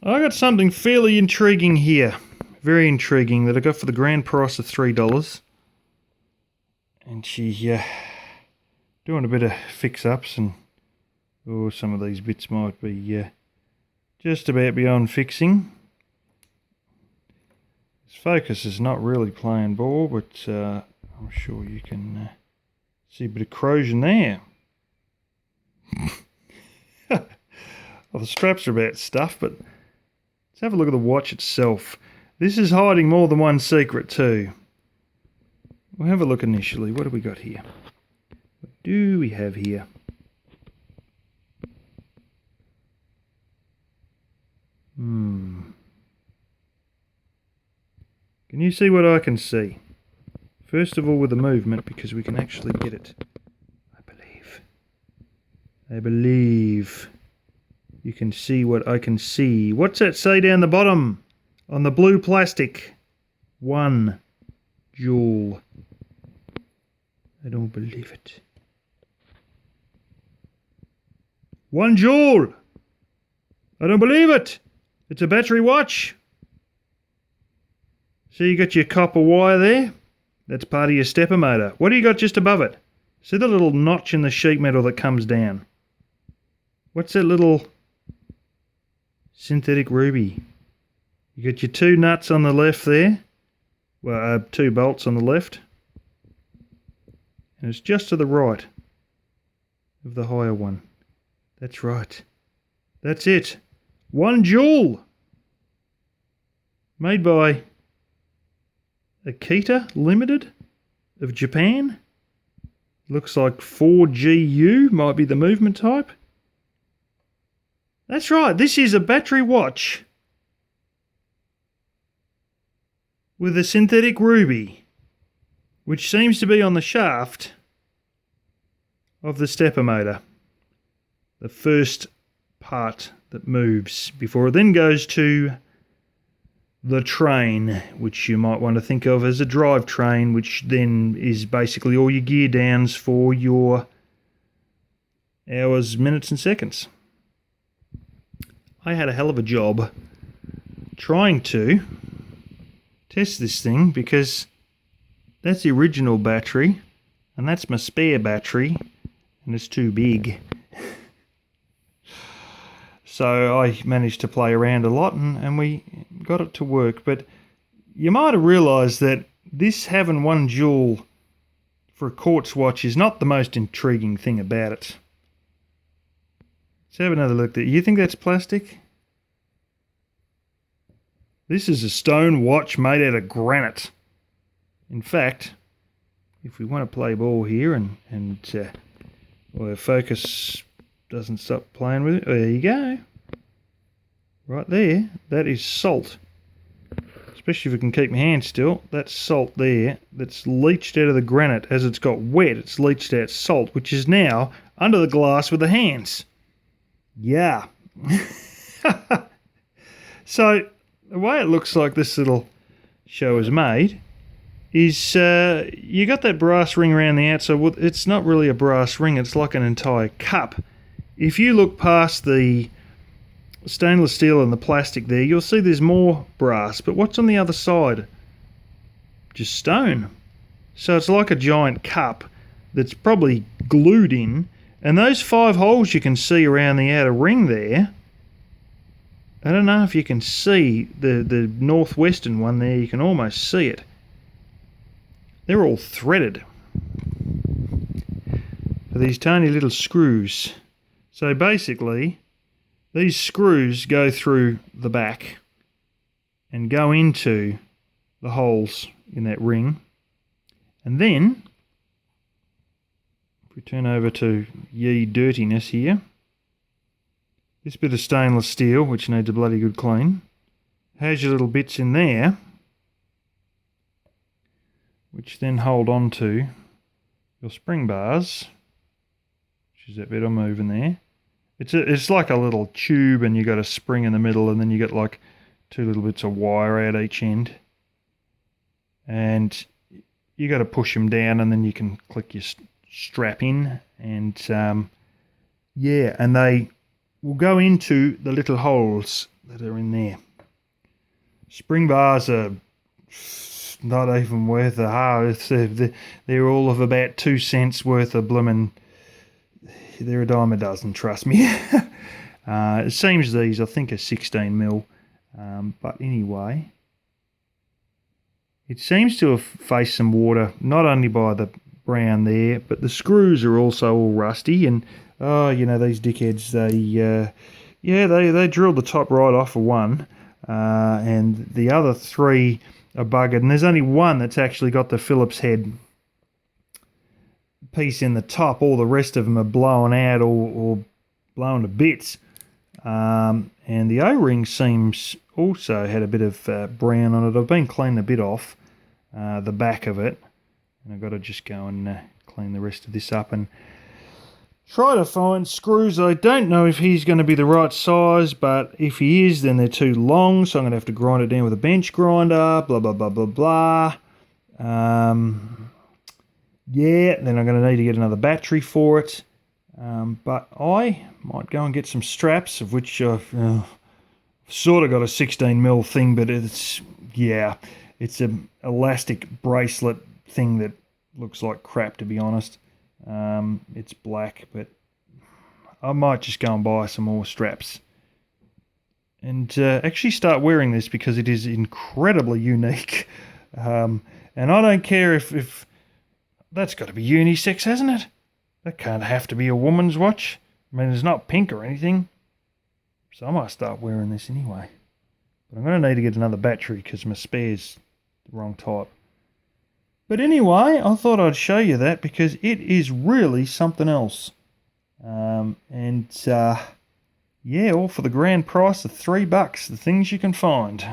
I got something fairly intriguing here. Very intriguing, that I got for the grand price of $3. And she doing a bit of fix-ups, and some of these bits might be just about beyond fixing. This focus is not really playing ball, but I'm sure you can see a bit of corrosion there. Well, the straps are about stuff, but let's have a look at the watch itself. This is hiding more than one secret too. We'll have a look initially. What have we got here? What do we have here? Can you see what I can see? First of all, with the movement, because we can actually get it. I believe you can see what I can see. What's that say down the bottom on the blue plastic? 1 joule. I don't believe it. 1 joule! I don't believe it! It's a battery watch. So you got your copper wire there? That's part of your stepper motor. What do you got just above it? See the little notch in the sheet metal that comes down? What's that little synthetic ruby? You got your 2 nuts on the left there. Well, 2 bolts on the left. And it's just to the right of the higher one. That's right. That's it. 1 joule. Made by Akita Limited of Japan. Looks like 4GU might be the movement type. That's right, this is a battery watch with a synthetic ruby, which seems to be on the shaft of the stepper motor. The first part that moves before it then goes to the train, which you might want to think of as a drivetrain, which then is basically all your gear downs for your hours, minutes and seconds. I had a hell of a job trying to test this thing, because that's the original battery and that's my spare battery, and it's too big. So I managed to play around a lot and we got it to work. But you might have realised that this having 1 joule for a quartz watch is not the most intriguing thing about it. Let's have another look there. You think that's plastic? This is a stone watch made out of granite. In fact, if we want to play ball here and well, our focus doesn't stop playing with it. There you go. Right there. That is salt. Especially if we can keep my hand still. That's salt there. That's leached out of the granite. As it's got wet, it's leached out salt, which is now under the glass with the hands. Yeah. So, the way it looks like this little show is made is you got that brass ring around the outside. Well, it's not really a brass ring. It's like an entire cup. If you look past the stainless steel and the plastic there, you'll see there's more brass. But what's on the other side? Just stone. So it's like a giant cup that's probably glued in. And those 5 holes you can see around the outer ring there, I don't know if you can see the northwestern one there. You can almost see it. They're all threaded. For these tiny little screws. So basically, these screws go through the back and go into the holes in that ring. And then, if we turn over to ye dirtiness here, this bit of stainless steel, which needs a bloody good clean, has your little bits in there, which then hold on to your spring bars, which is that bit I'm moving there. It's like a little tube, and you got a spring in the middle, and then you got like 2 little bits of wire out each end, and you got to push them down, and then you can click your strap in, and yeah, and they will go into the little holes that are in there. Spring bars are not even worth a half. They're all of about 2 cents worth of bloomin'. They're a dime a dozen, trust me. It seems these, I think, are 16 mil. But anyway, it seems to have faced some water, not only by the brown there, but the screws are also all rusty. And these dickheads, they drilled the top right off of one, and the other three are buggered. And there's only one that's actually got the Phillips head piece in the top. All the rest of them are blown out or blown to bits. And the O-ring seems also had a bit of brown on it. I've been cleaning a bit off the back of it, and I've got to just go and clean the rest of this up and try to find screws. I don't know if he's going to be the right size, but if he is, then they're too long, so I'm going to have to grind it down with a bench grinder, blah, blah, blah, blah, blah. Then I'm going to need to get another battery for it. But I might go and get some straps, of which I've sort of got a 16 mil thing, but it's an elastic bracelet thing that looks like crap, to be honest. It's black, but I might just go and buy some more straps and actually start wearing this because it is incredibly unique. And I don't care if that's got to be unisex, hasn't it? That can't have to be a woman's watch. I mean, it's not pink or anything. So I might start wearing this anyway. But I'm going to need to get another battery because my spare's the wrong type. But anyway, I thought I'd show you that because it is really something else. All for the grand price of $3, the things you can find.